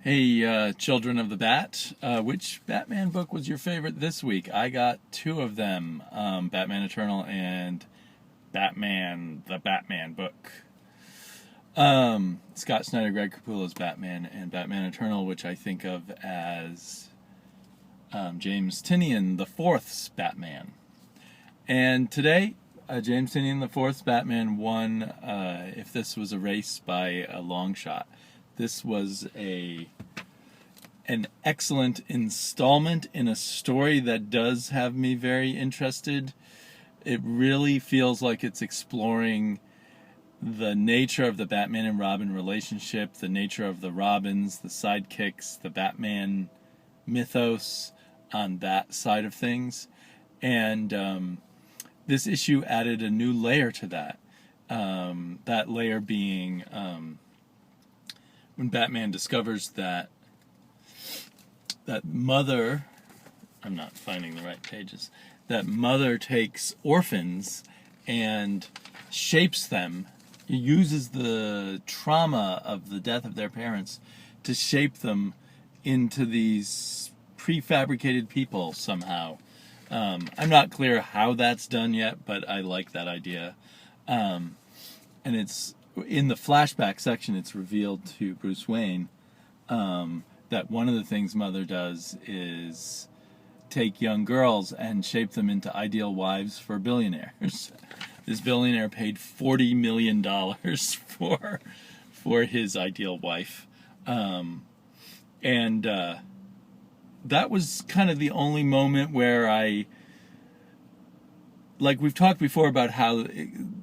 Hey, children of the Bat, which Batman book was your favorite this week? I got two of them, Batman Eternal and Batman, the Batman book. Scott Snyder, Greg Capullo's Batman, and Batman Eternal, which I think of as James Tynion the Fourth's Batman. And today, James Tynion the Fourth's Batman won, if this was a race, by a long shot. This was an excellent installment in a story that does have me very interested. It really feels like it's exploring the nature of the Batman and Robin relationship, the nature of the Robins, the sidekicks, the Batman mythos on that side of things. And this issue added a new layer to that. That layer being when Batman discovers that Mother, I'm not finding the right pages, that Mother takes orphans and shapes them, uses the trauma of the death of their parents to shape them into these prefabricated people somehow. I'm not clear how that's done yet, but I like that idea. And it's in the flashback section, it's revealed to Bruce Wayne that one of the things Mother does is take young girls and shape them into ideal wives for billionaires. This billionaire paid $40 million for his ideal wife. And that was kind of the only moment where like we've talked before about how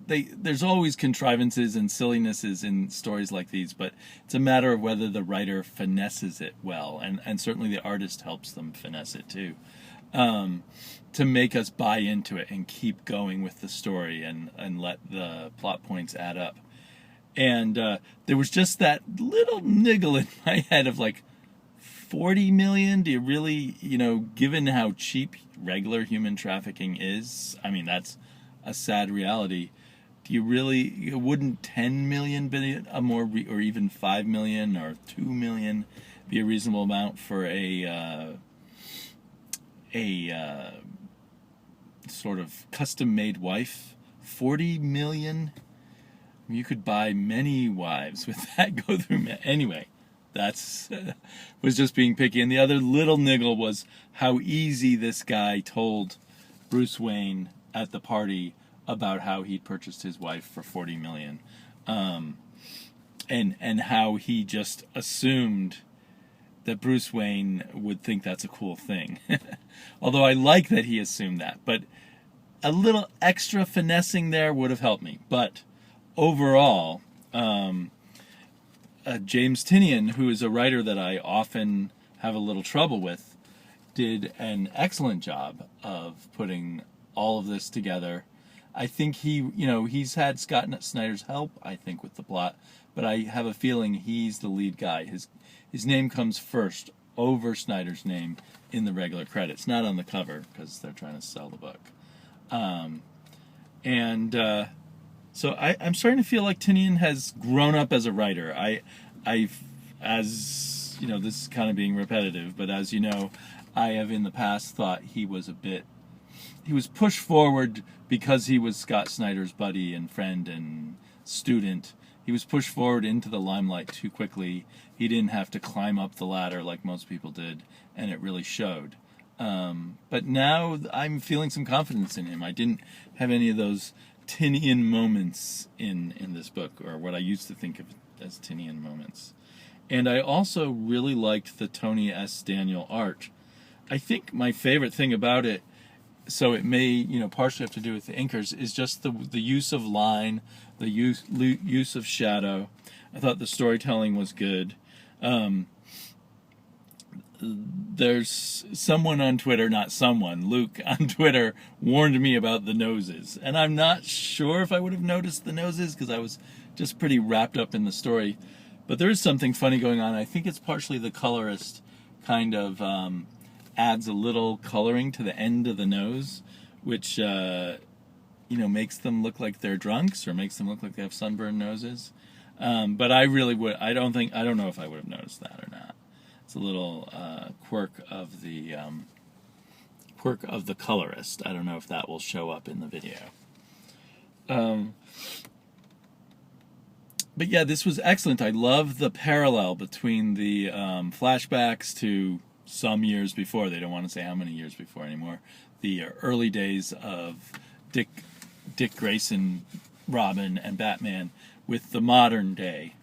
there's always contrivances and sillinesses in stories like these, but it's a matter of whether the writer finesses it well, and certainly the artist helps them finesse it too, to make us buy into it and keep going with the story and let the plot points add up. And there was just that little niggle in my head of like, 40 million? Do you really, given how cheap regular human trafficking is, I mean, that's a sad reality. Do you really, wouldn't 10 million be a more, or even 5 million or 2 million be a reasonable amount for a sort of custom-made wife? 40 million? You could buy many wives with that go through. Anyway. That's was just being picky. And the other little niggle was how easy this guy told Bruce Wayne at the party about how he'd purchased his wife for $40 million. And how he just assumed that Bruce Wayne would think that's a cool thing. Although I like that he assumed that. But a little extra finessing there would have helped me. But overall, James Tynion, who is a writer that I often have a little trouble with, did an excellent job of putting all of this together. I think he's had Scott Snyder's help, I think, with the plot, but I have a feeling he's the lead guy. His name comes first over Snyder's name in the regular credits, not on the cover because they're trying to sell the book. So I'm starting to feel like Tynion has grown up as a writer. As you know, this is kind of being repetitive, but as you know, I have in the past thought he was pushed forward because he was Scott Snyder's buddy and friend and student. He was pushed forward into the limelight too quickly. He didn't have to climb up the ladder like most people did, and it really showed. But now I'm feeling some confidence in him. I didn't have any of those Tynion moments in this book, or what I used to think of as Tynion moments. And I also really liked the Tony S. Daniel art. I think my favorite thing about it, so it may partially have to do with the inkers, is just the use of line, the use of shadow. I thought the storytelling was good. There's someone on Twitter, not someone, Luke on Twitter warned me about the noses. And I'm not sure if I would have noticed the noses because I was just pretty wrapped up in the story. But there is something funny going on. I think it's partially the colorist kind of adds a little coloring to the end of the nose, which, makes them look like they're drunks or makes them look like they have sunburned noses. But I really would, I don't know if I would have noticed that or not. It's a little quirk of the colorist. I don't know if that will show up in the video. But yeah, this was excellent. I love the parallel between the flashbacks to some years before. They don't want to say how many years before anymore. The early days of Dick Grayson, Robin, and Batman with the modern day.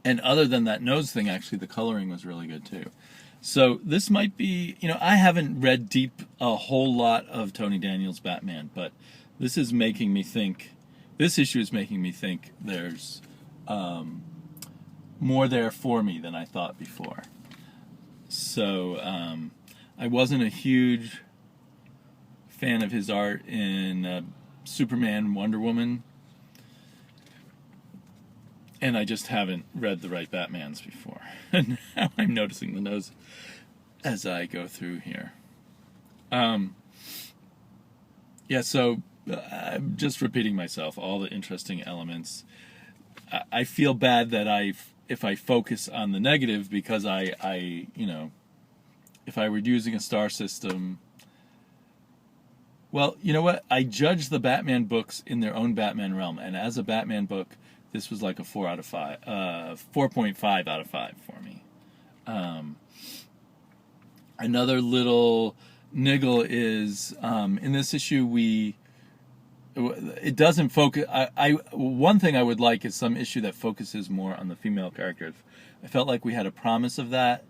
And other than that nose thing, actually, the coloring was really good too. So this might be, I haven't read deep a whole lot of Tony Daniel's Batman, but this is making me think. This issue is making me think there's more there for me than I thought before. So I wasn't a huge fan of his art in Superman, Wonder Woman, and I just haven't read the right Batmans before. And now I'm noticing the nose as I go through here. So I'm just repeating myself, all the interesting elements. I feel bad that if I focus on the negative, because if I were using a star system, well, you know what? I judge the Batman books in their own Batman realm, and as a Batman book, this was like a 4 out of 5, 4.5 out of 5 for me. Another little niggle is in this issue it doesn't focus. One thing I would like is some issue that focuses more on the female characters. I felt like we had a promise of that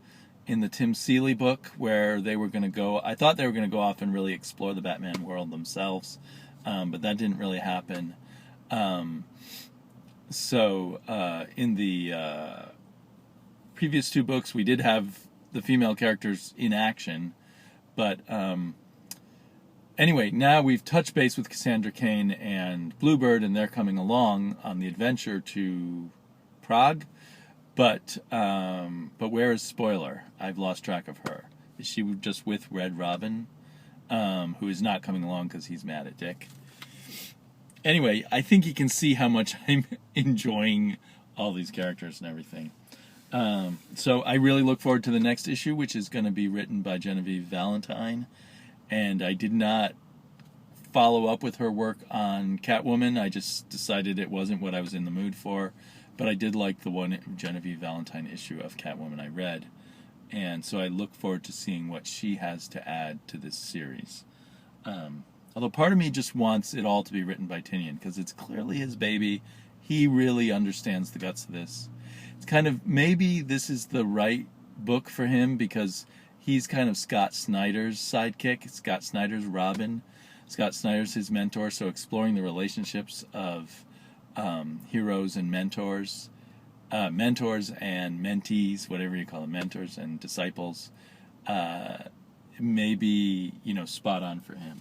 in the Tim Seeley book, where they were going to go. I thought they were going to go off and really explore the Batman world themselves, but that didn't really happen. So in the previous 2 books, we did have the female characters in action, but anyway, now we've touched base with Cassandra Cain and Bluebird, and they're coming along on the adventure to Prague. But where is Spoiler? I've lost track of her. Is she just with Red Robin, who is not coming along because he's mad at Dick? Anyway, I think you can see how much I'm enjoying all these characters and everything. So I really look forward to the next issue, which is going to be written by Genevieve Valentine. And I did not follow up with her work on Catwoman. I just decided it wasn't what I was in the mood for. But I did like the one Genevieve Valentine issue of Catwoman I read. And so I look forward to seeing what she has to add to this series. Although part of me just wants it all to be written by Tynion, because it's clearly his baby. He really understands the guts of this. It's kind of, maybe this is the right book for him, because he's kind of Scott Snyder's sidekick, Scott Snyder's Robin. Scott Snyder's his mentor, so exploring the relationships of heroes and mentors and mentees, whatever you call them, mentors and disciples, may be, spot on for him.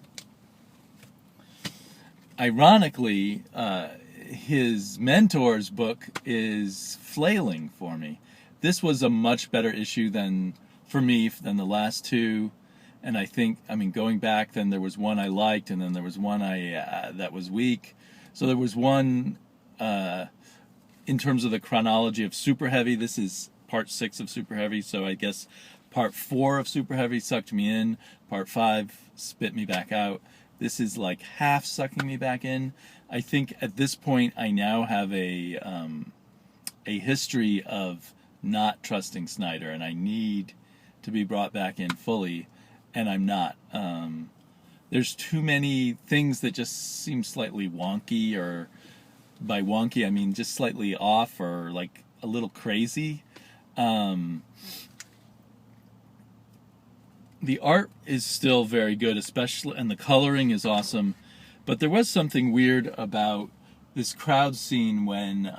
Ironically, his mentor's book is flailing for me. This was a much better issue than the last 2, and I think, going back, then there was one I liked, and then there was one that was weak. So there was one, in terms of the chronology of Super Heavy, this is part 6 of Super Heavy, so I guess part 4 of Super Heavy sucked me in, part 5 spit me back out. This is like half sucking me back in. I think at this point I now have a history of not trusting Snyder, and I need to be brought back in fully, and I'm not. There's too many things that just seem slightly wonky, or by wonky I mean just slightly off, or like a little crazy. The art is still very good, especially, and the coloring is awesome, but there was something weird about this crowd scene when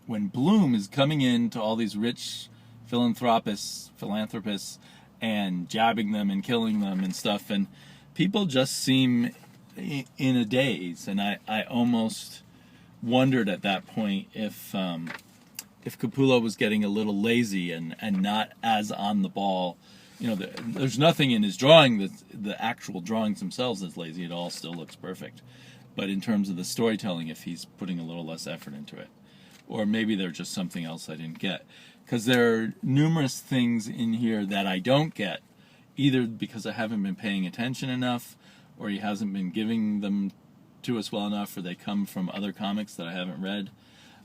Bloom is coming in to all these rich philanthropists and jabbing them and killing them and stuff, and people just seem in a daze, and I almost wondered at that point if Capullo was getting a little lazy and not as on the ball. There's nothing in his drawing that the actual drawings themselves is lazy. It all still looks perfect. But in terms of the storytelling, if he's putting a little less effort into it. or maybe they're just something else I didn't get. Because there are numerous things in here that I don't get, either because I haven't been paying attention enough, or he hasn't been giving them to us well enough, or they come from other comics that I haven't read.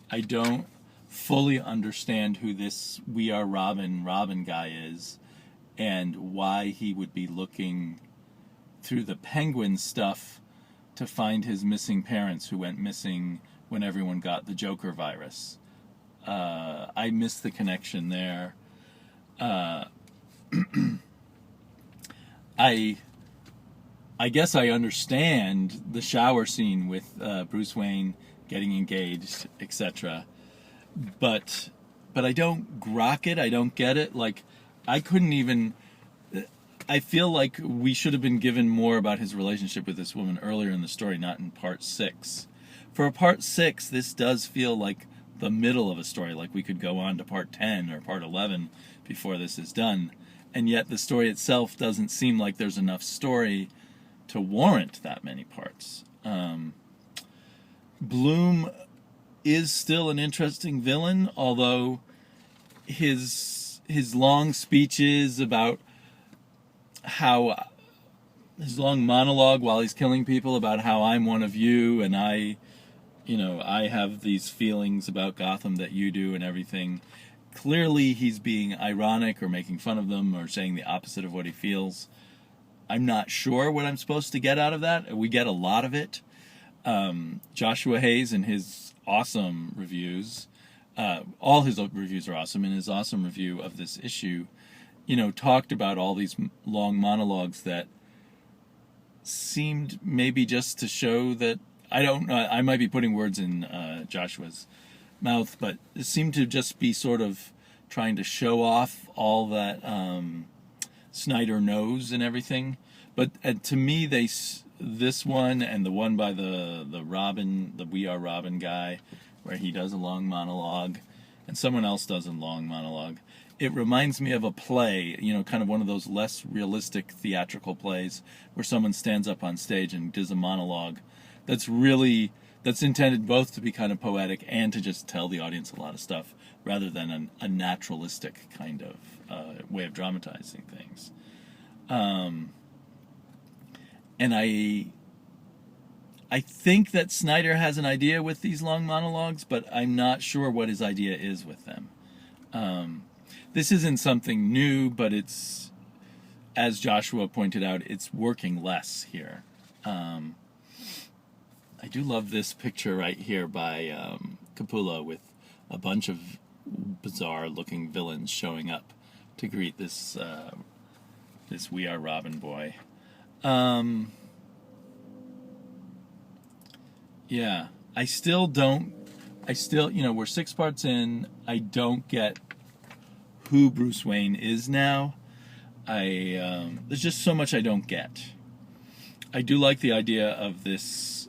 I don't fully understand who this We Are Robin guy is, and why he would be looking through the Penguin stuff to find his missing parents who went missing when everyone got the Joker virus. I missed the connection there. I guess I understand the shower scene with Bruce Wayne getting engaged, etc. But I don't grok it. I don't get it. Like, I couldn't even. I feel like we should have been given more about his relationship with this woman earlier in the story, not in part 6. For a part 6, this does feel like the middle of a story. Like we could go on to part 10 or part 11 before this is done. And yet the story itself doesn't seem like there's enough story to warrant that many parts. Bloom is still an interesting villain, although his long speeches about how, his long monologue while he's killing people about how I'm one of you and I have these feelings about Gotham that you do and everything. Clearly he's being ironic or making fun of them or saying the opposite of what he feels. I'm not sure what I'm supposed to get out of that. We get a lot of it. Joshua Hayes in his awesome reviews, all his reviews are awesome, in his awesome review of this issue, talked about all these long monologues that seemed maybe just to show that, I don't know, I might be putting words in Joshua's mouth, but it seemed to just be sort of trying to show off all that Snyder knows and everything. But to me, this one and the one by the Robin, the We Are Robin guy, where he does a long monologue, and someone else does a long monologue, it reminds me of a play, kind of one of those less realistic theatrical plays where someone stands up on stage and does a monologue that's intended both to be kind of poetic and to just tell the audience a lot of stuff, rather than a naturalistic kind of way of dramatizing things. And I think that Snyder has an idea with these long monologues, but I'm not sure what his idea is with them. This isn't something new, but it's, as Joshua pointed out, it's working less here. I do love this picture right here by Capullo with a bunch of bizarre-looking villains showing up to greet this this We Are Robin boy. Yeah, I still, we're 6 parts in, I don't get who Bruce Wayne is now. There's just so much I don't get. I do like the idea of this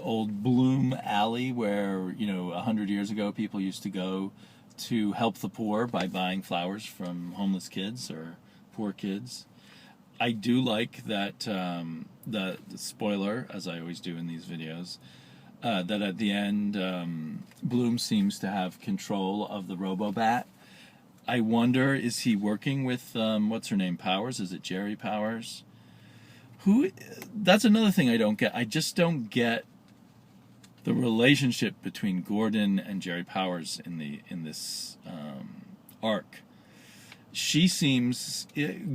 old Bloom alley where, 100 years ago people used to go to help the poor by buying flowers from homeless kids or poor kids. I do like that, the spoiler, as I always do in these videos, that at the end, Bloom seems to have control of the Robobat. I wonder, is he working with, what's her name, Powers? Is it Jerry Powers? That's another thing I don't get. I just don't get the relationship between Gordon and Jerry Powers in this arc.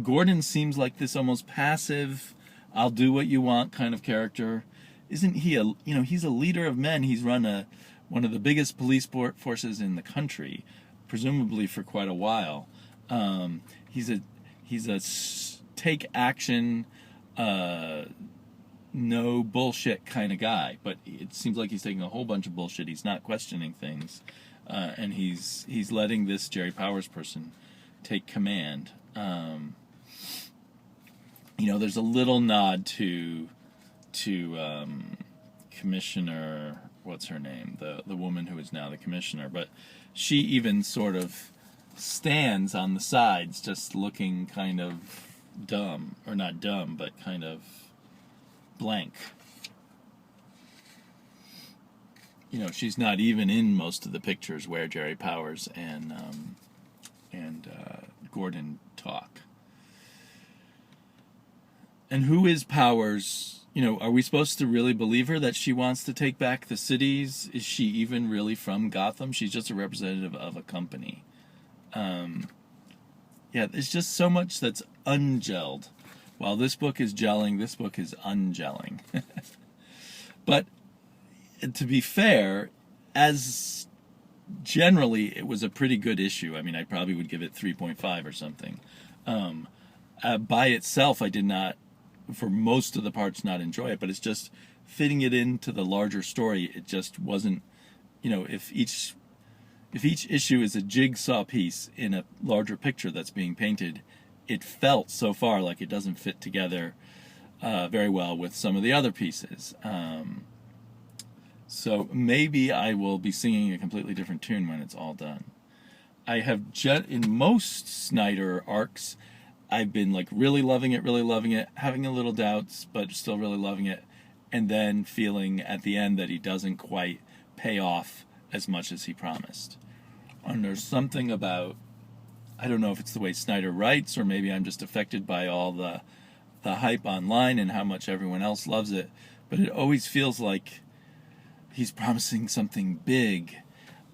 Gordon seems like this almost passive, I'll do what you want kind of character. Isn't he he's a leader of men. He's run one of the biggest police forces in the country, presumably for quite a while. He's a take action, no bullshit kind of guy, but it seems like he's taking a whole bunch of bullshit. He's not questioning things, and he's letting this Jerry Powers person take command. There's a little nod to Commissioner, what's her name, the woman who is now the commissioner, but she even sort of stands on the sides just looking kind of dumb, or not dumb, but kind of blank. she's not even in most of the pictures where Jerry Powers and Gordon talk. And who is Powers? Are we supposed to really believe her that she wants to take back the cities? Is she even really from Gotham? She's just a representative of a company. There's just so much that's ungelled. While this book is gelling, this book is ungelling. But to be fair, as generally, it was a pretty good issue. I mean, I probably would give it 3.5 or something. By itself, I did not, for most of the parts, not enjoy it, but it's just fitting it into the larger story. It just wasn't, if each issue is a jigsaw piece in a larger picture that's being painted, it felt so far like it doesn't fit together very well with some of the other pieces. So maybe I will be singing a completely different tune when it's all done. I have in most Snyder arcs, I've been like really loving it, having a little doubts, but still really loving it, and then feeling at the end that he doesn't quite pay off as much as he promised. And there's something about, I don't know if it's the way Snyder writes, or maybe I'm just affected by all the hype online and how much everyone else loves it, but it always feels like he's promising something big.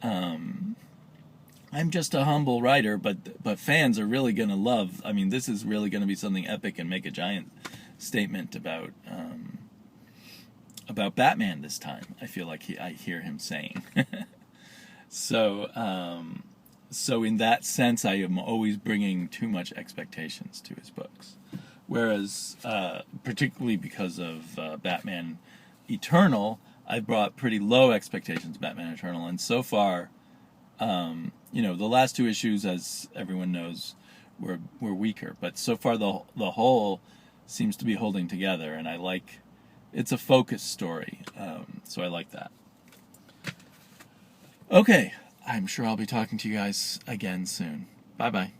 I'm just a humble writer, but fans are really going to love. I mean, this is really going to be something epic and make a giant statement about Batman this time. I feel like I hear him saying. So in that sense, I am always bringing too much expectations to his books. Whereas, particularly because of Batman Eternal, I've brought pretty low expectations to Batman Eternal, and so far, the last two issues, as everyone knows, were weaker. But so far, the whole seems to be holding together, and it's a focused story, so I like that. Okay, I'm sure I'll be talking to you guys again soon. Bye-bye.